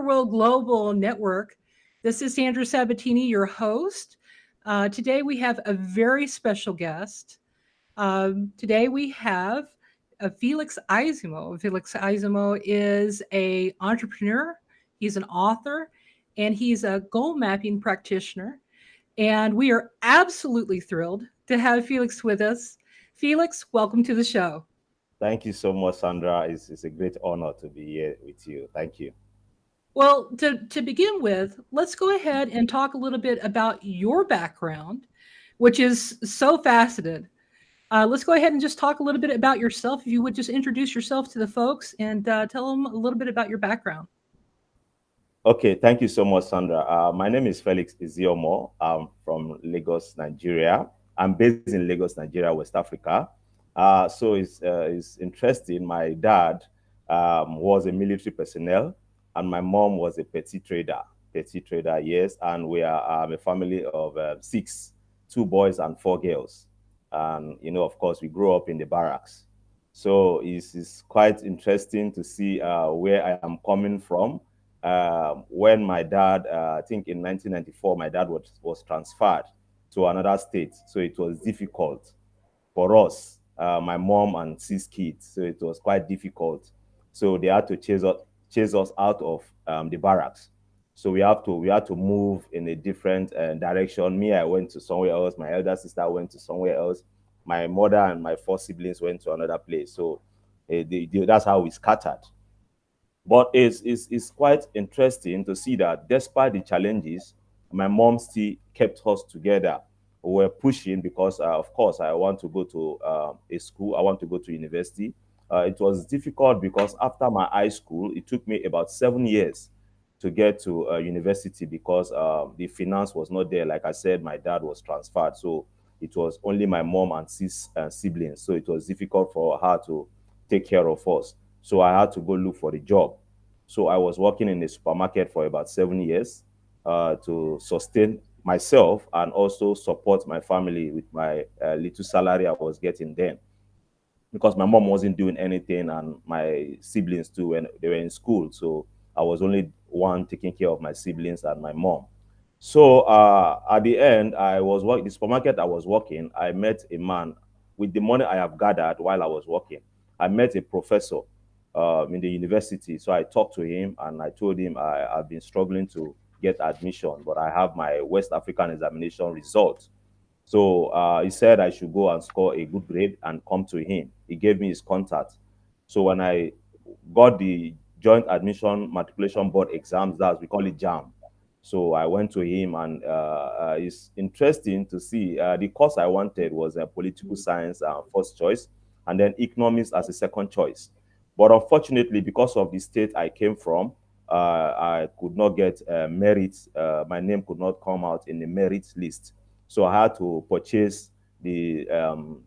World Global Network. This is Sandra Sabatini, your host. Today we have a very special guest. Today we have Felix Iziomoh. Felix Iziomoh is a entrepreneur. He's an author, and he's a goal mapping practitioner. And we are absolutely thrilled to have Felix with us. Felix, welcome to the show. Thank you so much, Sandra. It's a great honor to be here with you. Thank you. Well, to begin with, let's go ahead and talk a little bit about your background, which is so faceted. Let's go ahead and just talk a little bit about yourself. If you would just introduce yourself to the folks and tell them a little bit about your background. Okay, thank you so much, Sandra. My name is Felix Iziomoh. I'm from Lagos, Nigeria. I'm based in Lagos, Nigeria, West Africa. So it's interesting. My dad was a military personnel, and my mom was a petty trader. Petty trader, yes. And we are a family of six, two boys and four girls. And of course, we grew up in the barracks. So it's quite interesting to see where I am coming from when my dad, I think in 1994, my dad was transferred to another state. So it was difficult for us, my mom and six kids. So it was quite difficult. So they had to chase us out of the barracks. So we had to move in a different direction. Me, I went to somewhere else. My elder sister went to somewhere else. My mother and my four siblings went to another place. So that's how we scattered. But it's quite interesting to see that despite the challenges, my mom still kept us together. We were pushing because, of course, I want to go to a school. I want to go to university. It was difficult because after my high school, it took me about 7 years to get to university because the finance was not there. Like I said, my dad was transferred. So it was only my mom and six siblings. So it was difficult for her to take care of us. So I had to go look for a job. So I was working in a supermarket for about 7 years to sustain myself and also support my family with my little salary I was getting then. Because my mom wasn't doing anything and my siblings too when they were in school. So I was only one taking care of my siblings and my mom. So at the end, I was working the supermarket I was working. I met a man with the money I have gathered while I was working. I met a professor in the university. So I talked to him and I told him I've been struggling to get admission, but I have my West African examination result. So he said I should go and score a good grade and come to him. He gave me his contact. So when I got the Joint Admission Matriculation Board exams, that's we call it JAM. So I went to him, and it's interesting to see the course I wanted was political science first choice, and then economics as a second choice. But unfortunately, because of the state I came from, I could not get merit. My name could not come out in the merit list. So I had to purchase the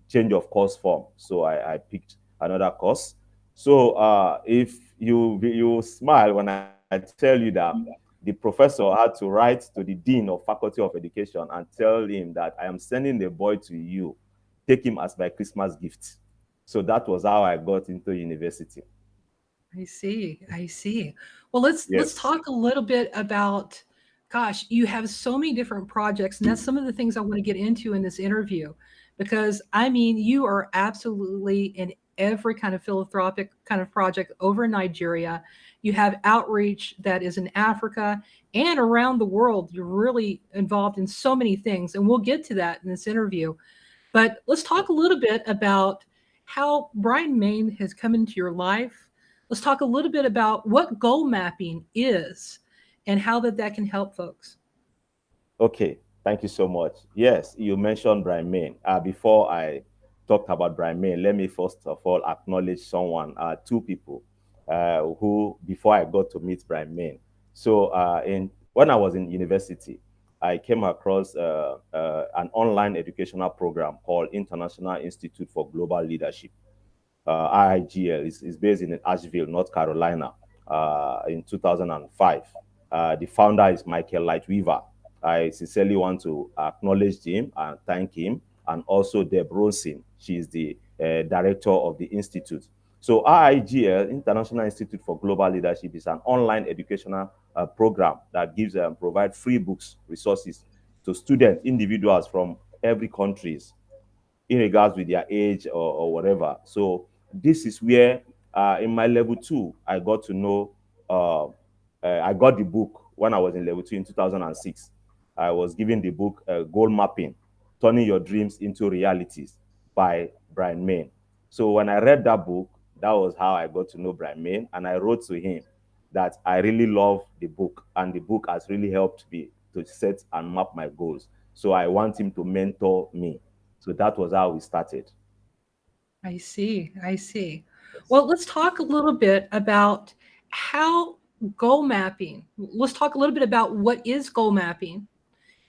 change of course form. So I picked another course. So if you smile when I tell you that the professor had to write to the dean of faculty of education and tell him that I am sending the boy to you, take him as my Christmas gift. So that was how I got into university. I see. I see. Well, let's Yes. talk a little bit about. Gosh, you have so many different projects, and that's some of the things I want to get into in this interview, because I mean, you are absolutely in every kind of philanthropic kind of project over in Nigeria. You have outreach that is in Africa and around the world. You're really involved in so many things, and we'll get to that in this interview. But let's talk a little bit about how Brian Maine has come into your life. Let's talk a little bit about what goal mapping is and how that can help folks. Okay, thank you so much. Yes, you mentioned Brian Main. Before I talked about Brian Main, let me first of all acknowledge two people who, before I got to meet Brian Main. So, when I was in university, I came across an online educational program called International Institute for Global Leadership. IIGL is based in Asheville, North Carolina, in 2005. The founder is Michael Lightweaver. I sincerely want to acknowledge him and thank him, and also Deb Rosen. She is the director of the institute. So IIGL, International Institute for Global Leadership, is an online educational program that gives provide free books resources to students, individuals from every countries in regards with their age or whatever. So this is where in my level two, I got to know, I got the book when I was in level two in 2006. I was given the book Goal Mapping, Turning Your Dreams into Realities by Brian Main. So when I read that book, that was how I got to know Brian Main. And I wrote to him that I really love the book, and the book has really helped me to set and map my goals. So I want him to mentor me. So that was how we started. I see. I see. Yes. Well, let's talk a little bit about how goal mapping. Let's talk a little bit about what is goal mapping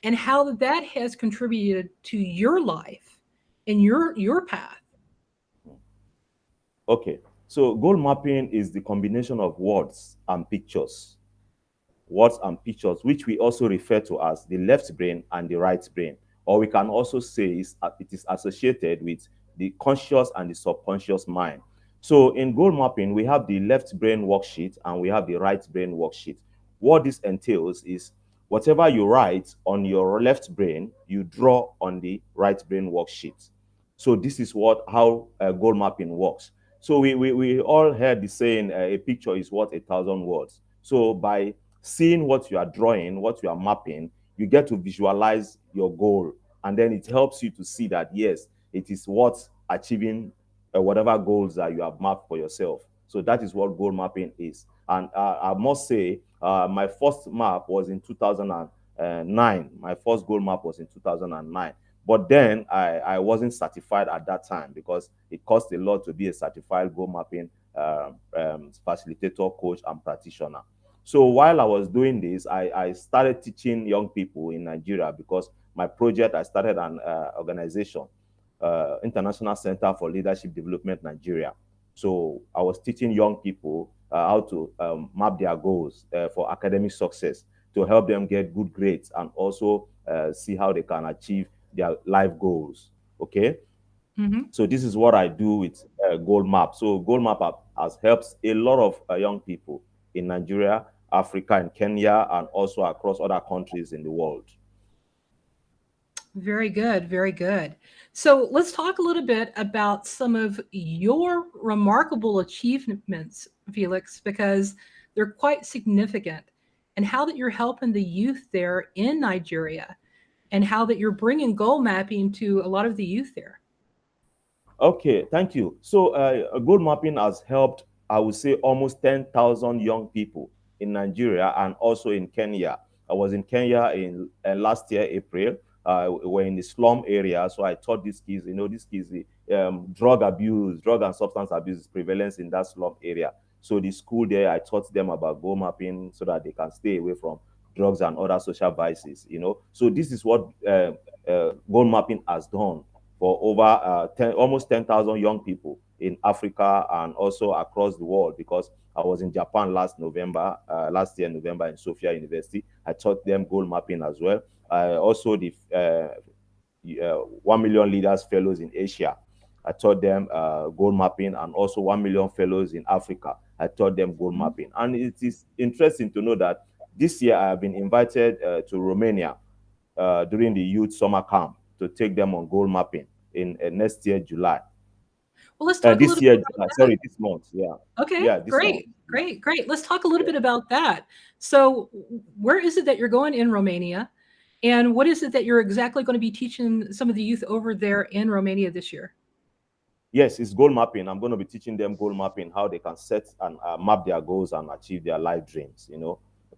and how that has contributed to your life and your path. Okay. So goal mapping is the combination of words and pictures. Words and pictures, which we also refer to as the left brain and the right brain. Or we can also say it is associated with the conscious and the subconscious mind. So in goal mapping, we have the left brain worksheet and we have the right brain worksheet. What this entails is whatever you write on your left brain, you draw on the right brain worksheet. So this is what how goal mapping works. So we all heard the saying, a picture is worth 1,000 words. So by seeing what you are drawing, what you are mapping, you get to visualize your goal. And then it helps you to see that, yes, it is worth achieving whatever goals that you have mapped for yourself. So that is what goal mapping is. And I must say, my first map was in 2009. My first goal map was in 2009. But then I wasn't certified at that time because it cost a lot to be a certified goal mapping facilitator, coach, and practitioner. So while I was doing this, I started teaching young people in Nigeria because my project, I started an organization, International Center for Leadership Development Nigeria. So I was teaching young people how to map their goals for academic success to help them get good grades and also see how they can achieve their life goals. Okay. Mm-hmm. So this is what I do with Gold Map. So Gold Map has helped a lot of young people in Nigeria, Africa, and Kenya, and also across other countries in the world. Very good, very good. So let's talk a little bit about some of your remarkable achievements, Felix, because they're quite significant, and how that you're helping the youth there in Nigeria, and how that you're bringing goal mapping to a lot of the youth there. Okay, thank you. So, goal mapping has helped, I would say, almost 10,000 young people in Nigeria and also in Kenya. I was in Kenya in last year, April. We're in the slum area. So, I taught these kids, these kids, the drug abuse, drug and substance abuse prevalence in that slum area. So, the school there, I taught them about goal mapping so that they can stay away from drugs and other social vices. So, this is what goal mapping has done for over almost 10,000 young people in Africa and also across the world because I was in Japan last year, November, in Sophia University. I taught them goal mapping as well. Also, the 1 million leaders fellows in Asia. I taught them goal mapping and also 1 million fellows in Africa. I taught them goal Mhm. mapping. And it is interesting to know that this year I have been invited to Romania during the youth summer camp to take them on goal mapping in next year, July. Well, let's talk a This little bit year, about that. sorry, this month. Yeah. Okay, Yeah, this month. great, great, great. Let's talk a little Yeah. bit about that. So, where is it that you're going in Romania? And what is it that you're exactly going to be teaching some of the youth over there in Romania this year? Yes, it's goal mapping. I'm going to be teaching them goal mapping, how they can set and map their goals and achieve their life dreams.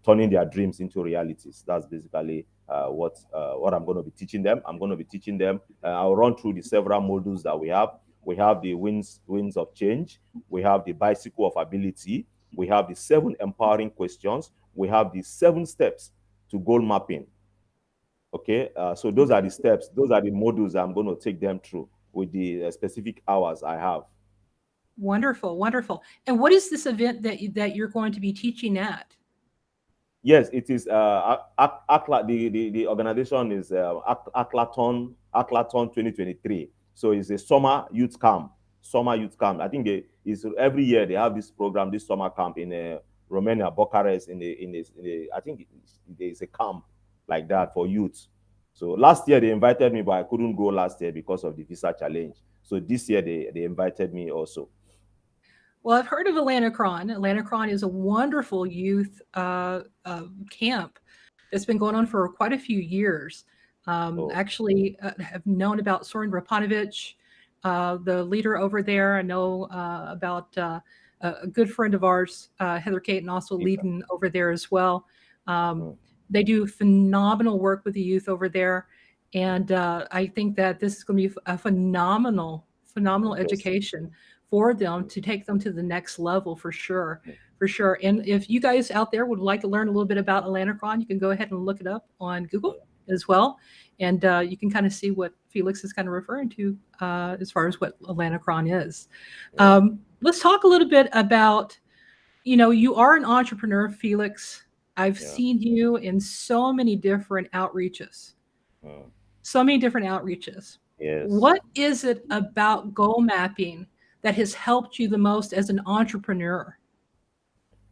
Turning their dreams into realities. That's basically what I'm going to be teaching them. I'm going to be teaching them. I'll run through the several modules that we have. We have the wins of change. We have the bicycle of ability. We have the 7 empowering questions. We have the 7 steps to goal mapping. Okay, so those are the steps. Those are the modules I'm going to take them through with the specific hours I have. Wonderful, wonderful. And what is this event that you're going to be teaching at? Yes, it is. The organization is Aclaton 2023. So it's a summer youth camp. Summer youth camp. I think is every year they have this program, this summer camp in Romania, Bucharest, I think there's a camp like that for youth. So last year they invited me, but I couldn't go last year because of the visa challenge. So this year they invited me also. Well, I've heard of Atlanticron. Atlanticron is a wonderful youth camp that's been going on for quite a few years. Oh, Actually, have known about Soren Rapanovich, the leader over there. I know about a good friend of ours, Heather Caton, also Peter. leading over there as well. Um, Mm, they do phenomenal work with the youth over there. mm, And I think that this is going to be a phenomenal, phenomenal interesting. education for them Mm, to take them to the next level for sure. mm, For sure. And if you guys out there would like to learn a little bit about Atlanticron, you can go ahead and look it up on Google yeah, as well. And you can kind of see what Felix is kind of referring to as far as what Atlanticron is. yeah, Let's talk a little bit about, you know, you are an entrepreneur, Felix. I've yeah. seen you in so many different outreaches, Mm, so many different outreaches. yes. What is it about goal mapping that has helped you the most as an entrepreneur?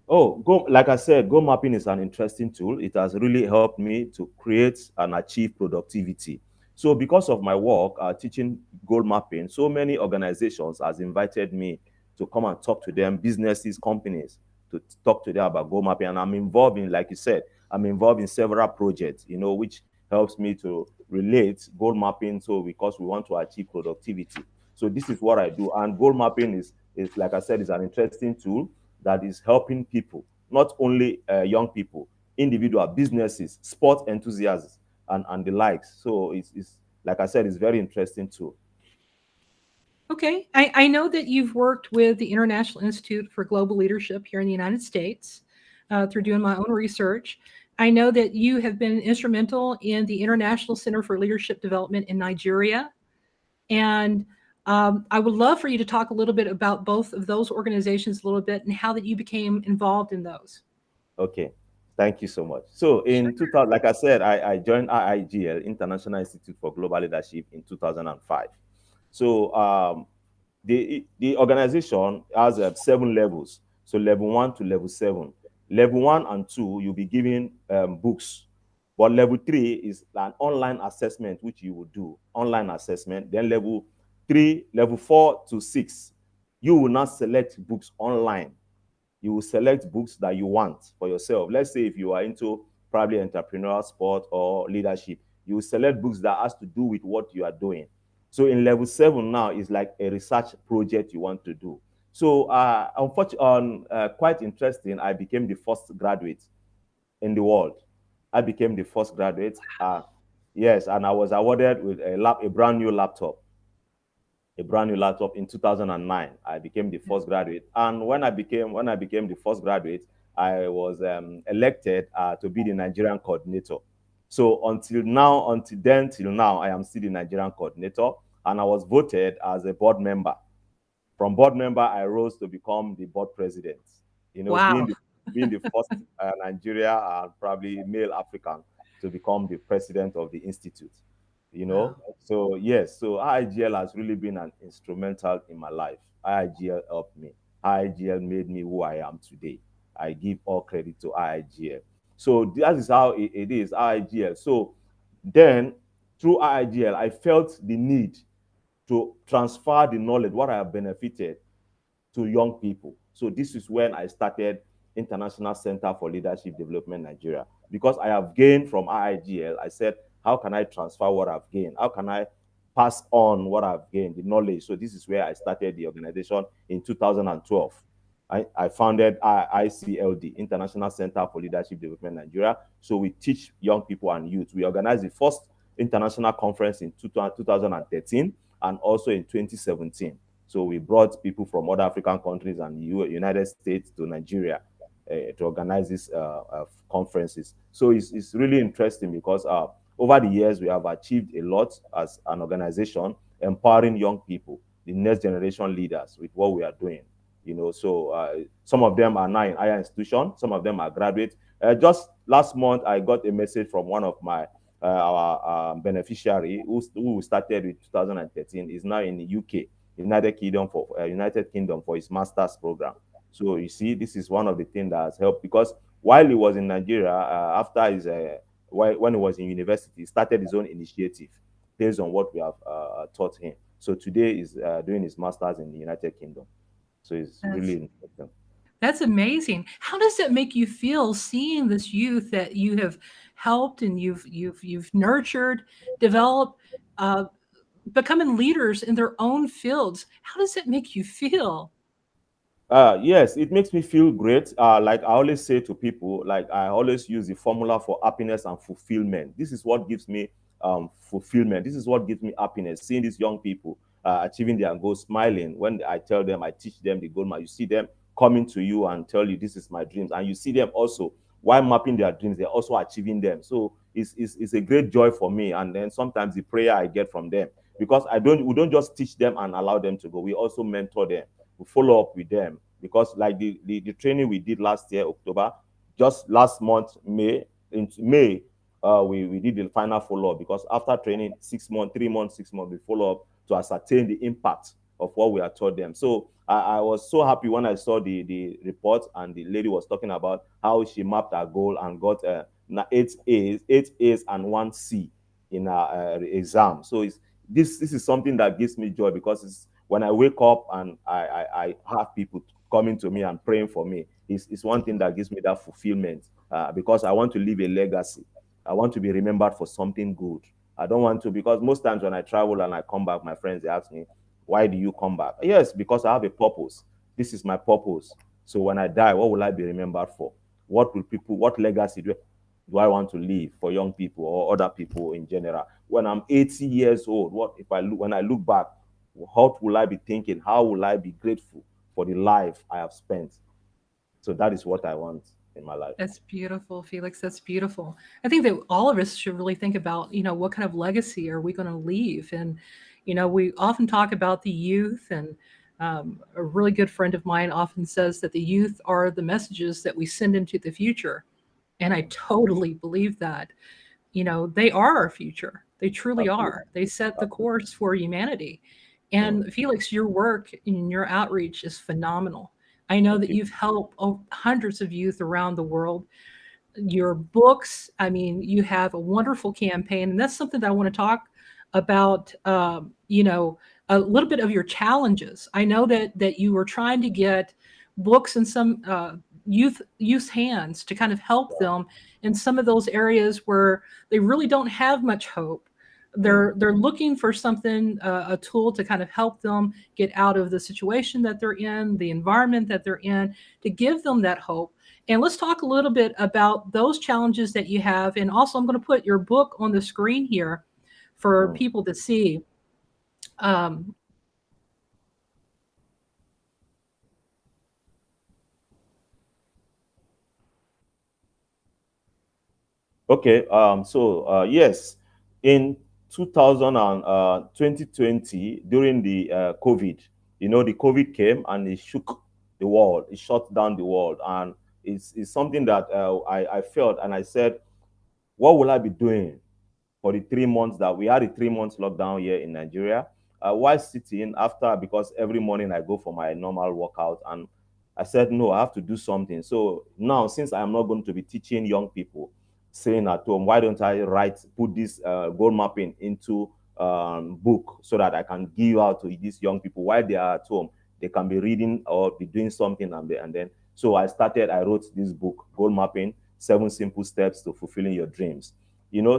Oh, go like I said, goal mapping is an interesting tool. It has really helped me to create and achieve productivity. So, because of my work teaching goal mapping, so many organizations has invited me to come and talk to them, businesses, companies, to talk to them about goal mapping. And I'm involved in, like you said, I'm involved in several projects, which helps me to relate goal mapping. So, because we want to achieve productivity, so this is what I do. And goal mapping is like I said, is an interesting tool that is helping people, not only young people, individual businesses, sport enthusiasts, and the likes. So it's like I said, it's very interesting too. Okay. I know that you've worked with the International Institute for Global Leadership here in the United States through doing my own research. I know that you have been instrumental in the International Center for Leadership Development in Nigeria. And I would love for you to talk a little bit about both of those organizations a little bit and how that you became involved in those. Okay, thank you so much. So Sure. in 2000, like I said, I joined IIGL, International Institute for Global Leadership, in 2005. So the organization has 7 levels. So level 1 to level 7. Level 1 and 2, you'll be given books. But level 3 is an online assessment, which you will do, online assessment. Then level 4 to 6, you will not select books online. You will select books that you want for yourself. Let's say if you are into probably entrepreneurial sport or leadership, you will select books that has to do with what you are doing. So in level 7 now is like a research project you want to do. So unfortunately, quite interesting, I became the first graduate in the world. I became the first graduate. Yes, and I was awarded with a brand new laptop, in 2009. I became the first graduate, and when I became the first graduate, I was elected to be the Nigerian coordinator. So until then, till now, I am still the Nigerian coordinator, and I was voted as a board member. From board member, I rose to become the board president. You know, being Wow. the being the first Nigeria and probably male African to become the president of the institute. You know, Wow. so yes, so IIGL has really been an instrumental in my life. IIGL helped me. IIGL made me who I am today. I give all credit to IIGL. So that is how it is, IIGL. So then through IIGL, I felt the need to transfer the knowledge, what I have benefited, to young people. So this is when I started International Center for Leadership Development Nigeria. Because I have gained from IIGL, I said, how can I transfer what I've gained? How can I pass on what I've gained, the knowledge? So this is where I started the organization in 2012. I founded ICLD, International Center for Leadership Development Nigeria. So we teach young people and youth. We organized the first international conference in 2013 and also in 2017. So we brought people from other African countries and the United States to Nigeria to organize these conferences. So it's really interesting because over the years we have achieved a lot as an organization, empowering young people, the next generation leaders, with what we are doing. So some of them are now in higher institutions, some of them are graduates. Just last month, I got a message from one of my our beneficiary who started with 2013, is now in the UK, United Kingdom, for his master's program. So you see, this is one of the things that has helped because while he was in Nigeria, after his when he was in university, he started his own initiative based on what we have taught him. So today he's doing his masters in the United Kingdom. So it's really That's interesting. that's amazing. How does it make you feel seeing this youth that you have helped and you've nurtured, developed, uh, becoming leaders in their own fields? How does it make you feel? Yes, it makes me feel great. Like I always say to people, like I always use the formula for happiness and fulfillment. This is what gives me fulfillment. This is what gives me happiness. Seeing these young people achieving their goals, smiling when I tell them, I teach them the goal. You see them coming to you and tell you this is my dreams, and you see them also while mapping their dreams, they're also achieving them. So it's a great joy for me. And then sometimes the prayer I get from them because we don't just teach them and allow them to go. We also mentor them, we follow up with them because like the training we did last year October, just last month May, we did the final follow-up because after training 6 months, 3 months, 6 months, we follow up to ascertain the impact of what we had taught them. So I was so happy when I saw the report and the lady was talking about how she mapped her goal and got 8 A's and 1 C in her exam. So this is something that gives me joy because it's when I wake up and I have people coming to me and praying for me, it's one thing that gives me that fulfillment because I want to leave a legacy. I want to be remembered for something good. I don't want to, because most times when I travel and I come back, my friends, they ask me, why do you come back? Yes, because I have a purpose. This is my purpose. So when I die, what will I be remembered for? What legacy do I want to leave for young people or other people in general? When I'm 80 years old, when I look back, what will I be thinking? How will I be grateful for the life I have spent? So that is what I want in my life. That's beautiful, Felix. That's beautiful. I think that all of us should really think about, what kind of legacy are we going to leave? And, we often talk about the youth, and a really good friend of mine often says that the youth are the messages that we send into the future. And I Mm, totally believe that. They are our future. They truly absolutely. are. They set the Absolutely. course for humanity. Mm, And Felix, your work and your outreach is phenomenal. I know thank that you. you've helped hundreds of youth around the world. Your books, I mean, you have a wonderful campaign, and that's something that I want to talk about. A little bit of your challenges. I know that you were trying to get books in some youth hands to kind of help Yeah. them in some of those areas where they really don't have much hope. Mm, They're looking for something, a tool to kind of help them get out of the situation that they're in, the environment that they're in, to give them that hope. And let's talk a little bit about those challenges that you have. And also, I'm going to put your book on the screen here for mm. people to see. Um, Okay. So yes, in 2020, during the COVID, the COVID came and it shook the world. It shut down the world, and it's something that I felt, and I said, what will I be doing for the 3 months that we had a 3 months lockdown here in Nigeria. While sitting after, because every morning I go for my normal workout, and I said, no, I have to do something. So now, since I am not going to be teaching young people staying at home, why don't I put this goal mapping into book so that I can give out to these young people while they are at home. They can be reading or be doing something, and then so I wrote this book, Goal Mapping: 7 Simple Steps to Fulfilling Your Dreams.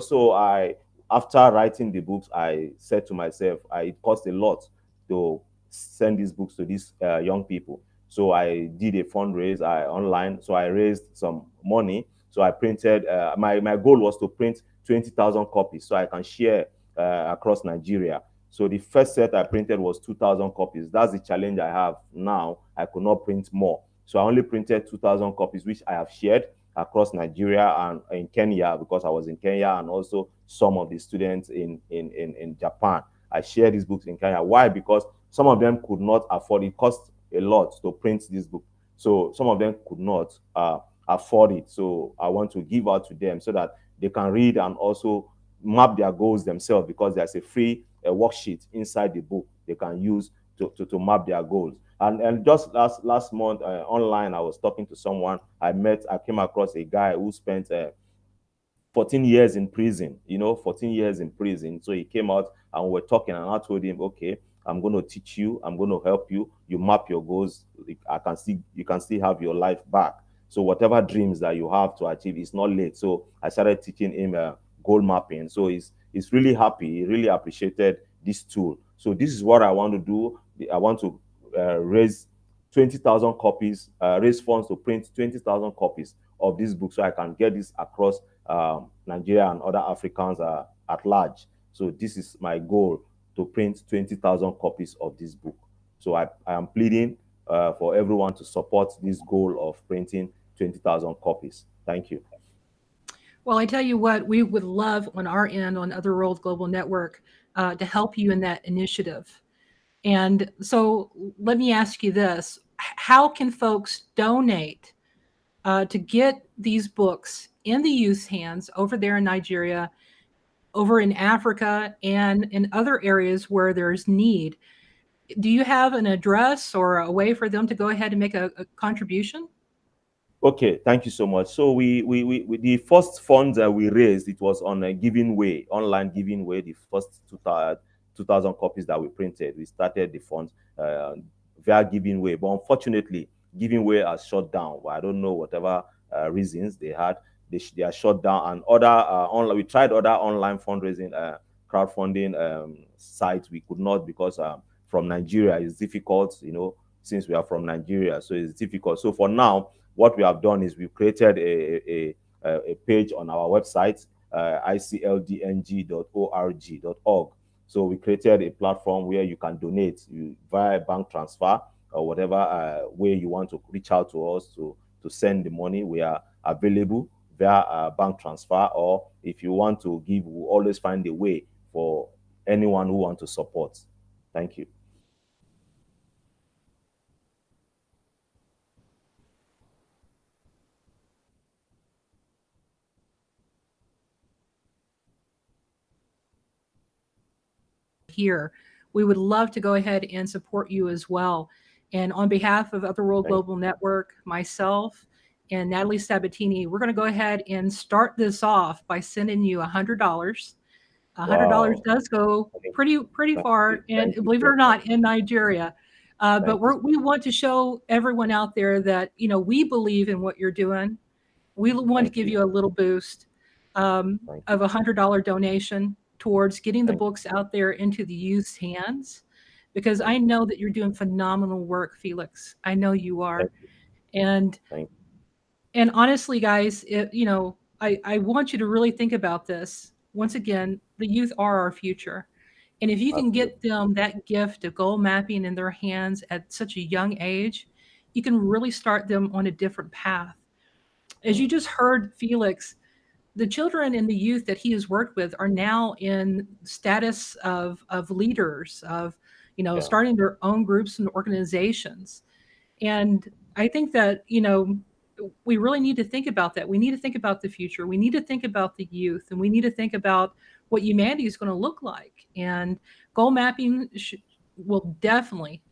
So after writing the books, I said to myself, it cost a lot to send these books to these young people. So I did a fundraise online. So I raised some money. So I printed. My goal was to print 20,000 copies so I can share across Nigeria. So the first set I printed was 2,000 copies. That's the challenge I have now. I could not print more. So I only printed 2,000 copies, which I have shared across Nigeria and in Kenya, because I was in Kenya, and also some of the students in Japan. I share these books in Kenya. Why? Because some of them could not afford it. It cost a lot to print this book. So some of them could not afford it. So I want to give out to them so that they can read and also map their goals themselves, because there's a free worksheet inside the book they can use to map their goals. And just last month online, I was talking to someone. I came across a guy who spent 14 years in prison, 14 years in prison. So he came out and we were talking, and I told him, okay, I'm going to teach you, I'm going to help you. You map your goals. You can still have your life back. So whatever dreams that you have to achieve, it's not late. So I started teaching him goal mapping. So he's really happy. He really appreciated this tool. So this is what I want to do. I want to raise 20,000 copies, raise funds to print 20,000 copies of this book so I can get this across Nigeria and other Africans at large. So this is my goal, to print 20,000 copies of this book. So I am pleading for everyone to support this goal of printing 20,000 copies. Thank you. Well, I tell you what, we would love on our end on Other World Global Network to help you in that initiative. And so let me ask you this: how can folks donate to get these books in the youth's hands over there in Nigeria, over in Africa, and in other areas where there's need? Do you have an address or a way for them to go ahead and make a contribution? Okay, thank you so much. So the first funds that we raised, it was on a giving way, online giving way. The first 2,000 copies that we printed, we started the funds via giving way. But unfortunately, giving way has shut down. I don't know whatever reasons they had. They are shut down. And other online, we tried other online fundraising, crowdfunding sites. We could not, because from Nigeria it's difficult. Since we are from Nigeria, so it's difficult. So for now, what we have done is we've created a page on our website, icldng.org.org. So we created a platform where you can donate via bank transfer or whatever way you want to reach out to us to send the money. We are available via bank transfer, or if you want to give, we'll always find a way for anyone who wants to support. Thank you. Here, we would love to go ahead and support you as well. And on behalf of Other World Thank Global Network, myself, and Natalie Sabatini, we're going to go ahead and start this off by sending you $100. $100 Wow. does go Thank pretty thank you. far, and Thank you believe it so or much. not, in Nigeria. But Thank you we so much. want to show everyone out there that we believe in what you're doing. We want to Thank give you. you a little boost Thank you. of $100 donation towards getting the Thank books out there into the youth's hands, because you. I know that you're doing phenomenal work, Felix. I know you are. Thank you. And Thank and honestly, guys, I want you to really think about this. Once again, the youth are our future. And if you you. can Absolutely. get them that gift of goal mapping in their hands at such a young age, you can really start them on a different path. As you Mm. just heard Felix, the children and the youth that he has worked with are now in status of leaders, of Yeah. starting their own groups and organizations. And I think that we really need to think about that. We need to think about the future. We need to think about the youth, and we need to think about what humanity is going to look like. And goal mapping will definitely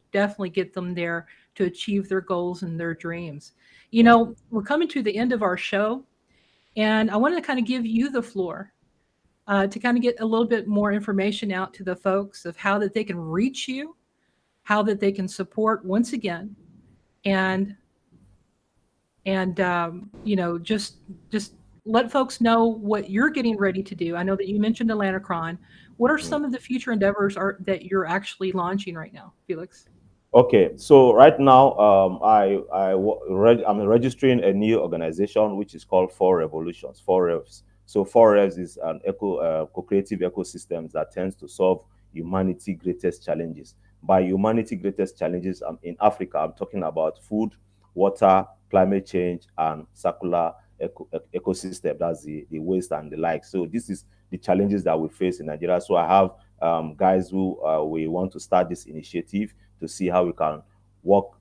get them there to achieve their goals and their dreams. Thank you. We're coming to the end of our show, and I wanted to kind of give you the floor to kind of get a little bit more information out to the folks of how that they can reach you, how that they can support once again, and just let folks know what you're getting ready to do. I know that you mentioned Atlanticron. What are Mm. some of the future endeavors that you're actually launching right now, Felix? Okay, so right now, I'm registering a new organization which is called Four Revolutions, Four Revs. So Four Revs is an co-creative ecosystem that tends to solve humanity greatest challenges. By humanity greatest challenges, in Africa, I'm talking about food, water, climate change, and circular ecosystem. That's the waste and the like. So this is the challenges that we face in Nigeria. So I have guys who we want to start this initiative to see how we can work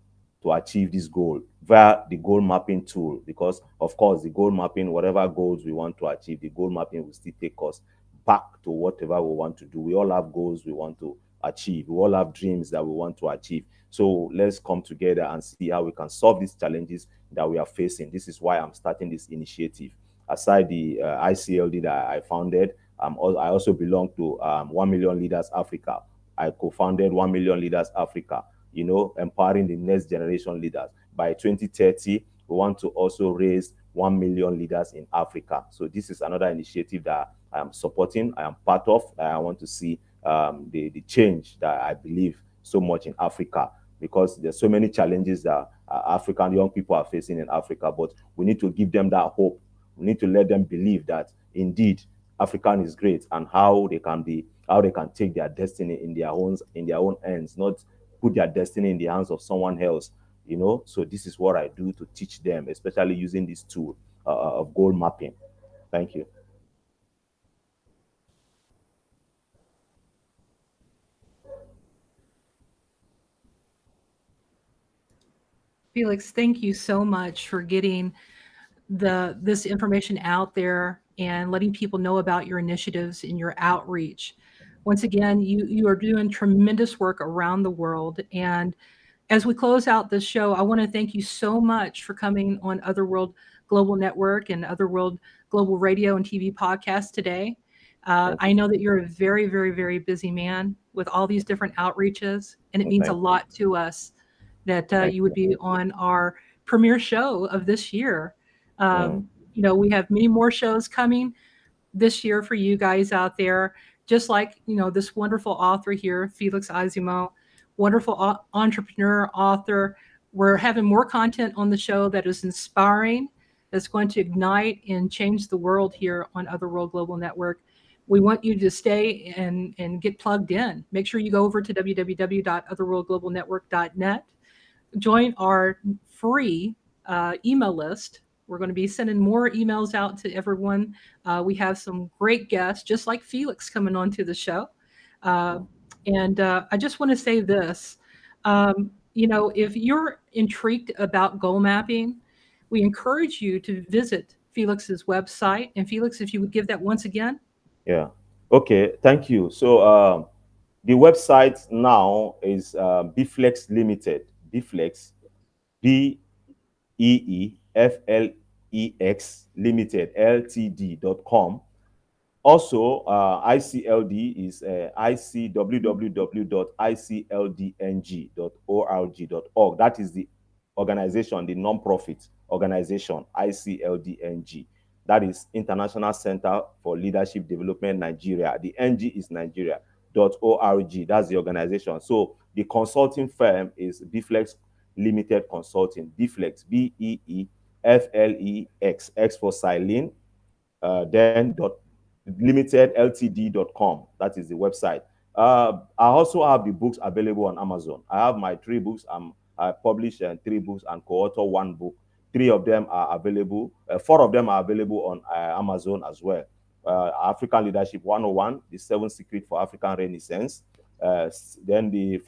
to achieve this goal via the goal mapping tool. Because of course, the goal mapping, whatever goals we want to achieve, the goal mapping will still take us back to whatever we want to do. We all have goals we want to achieve. We all have dreams that we want to achieve. So let's come together and see how we can solve these challenges that we are facing. This is why I'm starting this initiative. Aside the ICLD that I founded, I also belong to 1 Million Leaders Africa. I co-founded 1 Million Leaders Africa, empowering the next generation leaders. By 2030, we want to also raise 1 million leaders in Africa. So this is another initiative that I am supporting, I am part of. I want to see the change that I believe so much in Africa, because there's so many challenges that African young people are facing in Africa, but we need to give them that hope. We need to let them believe that indeed African is great, and how they can take their destiny in their own hands, not put their destiny in the hands of someone else. So this is what I do to teach them, especially using this tool of goal mapping. Thank you. Felix, thank you so much for getting this information out there and letting people know about your initiatives and your outreach. Once again, you are doing tremendous work around the world. And as we close out this show, I want to thank you so much for coming on Otherworld Global Network and Otherworld Global Radio and TV podcast today. Thank I you. know that you're a very, very, very busy man with all these different outreaches, and it Oh, means a thank you. lot to us that Thank you would be on our premiere show of this year. you. Mm, We have many more shows coming this year for you guys out there. Just like, this wonderful author here, Felix Iziomoh, wonderful entrepreneur, author. We're having more content on the show that is inspiring, that's going to ignite and change the world here on Otherworld Global Network. We want you to stay and get plugged in. Make sure you go over to www.otherworldglobalnetwork.net, join our free email list. We're going to be sending more emails out to everyone. We have some great guests, just like Felix, coming on to the show. Uh, and I just want to say this. If you're intrigued about goal mapping, we encourage you to visit Felix's website. And Felix, if you would give that once again. yeah. Okay. Thank you. So the website now is Bflex Limited. Bflex, BEEFLEX Limited Ltd.com. Also, ICLD is www.icldng.org.org. That is the organization, the non-profit organization, ICLDNG. That is International Center for Leadership Development Nigeria. The NG is Nigeria.org. That's the organization. So the consulting firm is Bflex Limited Consulting. Bflex, BEEFLEX, X for Silene, then limitedltd.com. That is the website. I also have the books available on Amazon. I have my 3 books. I published 3 books and co-author 1 book. 3 of them are available. 4 of them are available on Amazon as well. African Leadership 101, The 7 Secrets for African Renaissance. Then the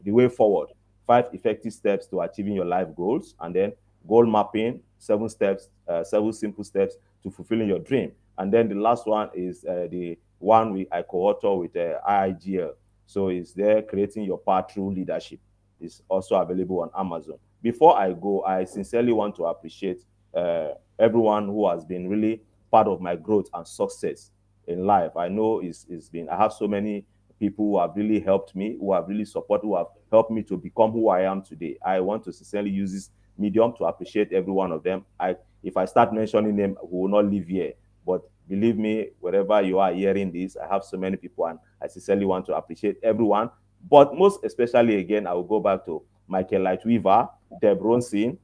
Way Forward, 5 effective steps to achieving your life goals. And then Goal Mapping, 7 steps, 7 simple steps to fulfilling your dream. And then the last one is the one I co-author with IIGL. So it's there, Creating Your Path Through Leadership. It's also available on Amazon. Before I go, I sincerely want to appreciate everyone who has been really part of my growth and success in life. I know I have so many people who have really helped me, who have really supported, who have helped me to become who I am today. I want to sincerely use this medium to appreciate every one of them. If I start mentioning them, we will not live here. But believe me, wherever you are hearing this, I have so many people, and I sincerely want to appreciate everyone. But most especially, again, I will go back to Michael Lightweaver, Deb Ronson,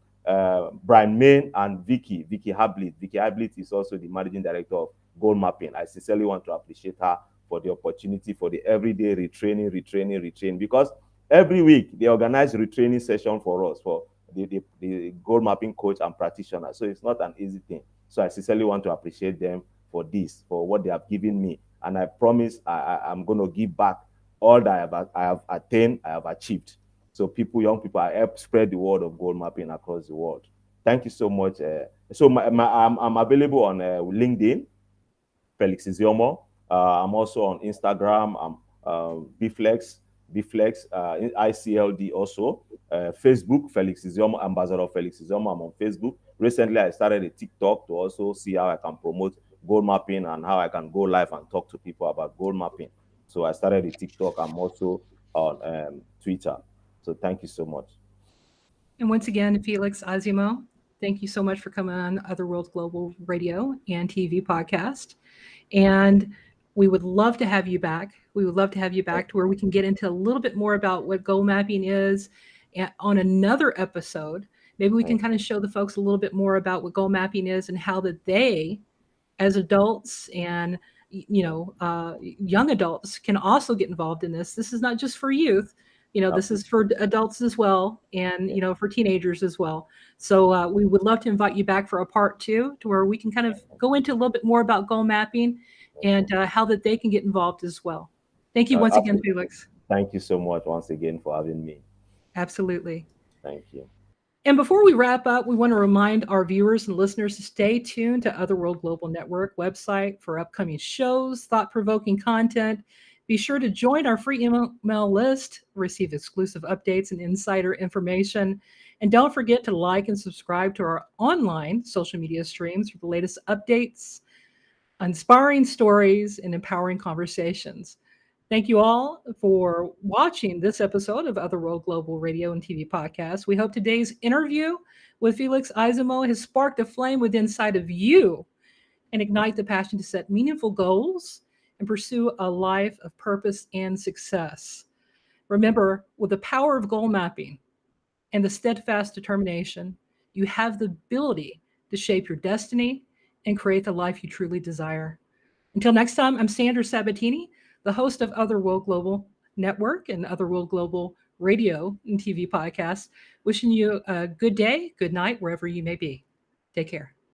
Brian Main, and Vicky Hablit. Vicky Hablit is also the managing director of Goal Mapping. I sincerely want to appreciate her for the opportunity, for the everyday retraining, because every week they organize retraining session for us, for the goal mapping coach and practitioner. So it's not an easy thing. So I sincerely want to appreciate them for this, for what they have given me. And I promise I'm going to give back all that I have attained, I have achieved. So young people, I help spread the word of goal mapping across the world. Thank you so much. I'm available on LinkedIn, Felix Iziomoh. I'm also on Instagram. Bflex, Bflex, ICLD also. Facebook, Felix Iziomoh, Ambassador Felix Iziomoh. I'm on Facebook. Recently, I started a TikTok to also see how I can promote goal mapping and how I can go live and talk to people about goal mapping. So I started a TikTok. I'm also on Twitter. So thank you so much. And once again, Felix Iziomoh, thank you so much for coming on Other World Global Radio and TV podcast. And we would love to have you back. We would love to have you back to where we can get into a little bit more about what goal mapping is on another episode. Maybe we can kind of show the folks a little bit more about what goal mapping is and how that they, as adults and young adults, can also get involved in this. This is not just for youth. This is Absolutely. for adults as well, and Yeah. for teenagers as well. So we would love to invite you back for a part two, to where we can kind of go into a little bit more about goal mapping and how that they can get involved as well. Thank you once again, Absolutely. Felix. Thank you so much once again for having me. Absolutely. Thank you. And before we wrap up, we want to remind our viewers and listeners to stay tuned to Other World Global Network website for upcoming shows, thought-provoking content. Be sure to join our free email list, receive exclusive updates and insider information. And don't forget to like and subscribe to our online social media streams for the latest updates, inspiring stories, and empowering conversations. Thank you all for watching this episode of Other World Global Radio and TV Podcast. We hope today's interview with Felix Iziomoh has sparked a flame within inside of you and ignite the passion to set meaningful goals and pursue a life of purpose and success. Remember, with the power of goal mapping and the steadfast determination, you have the ability to shape your destiny and create the life you truly desire. Until next time, I'm Sandra Sabatini, the host of Other World Global Network and Other World Global Radio and TV podcasts, wishing you a good day, good night, wherever you may be. Take care.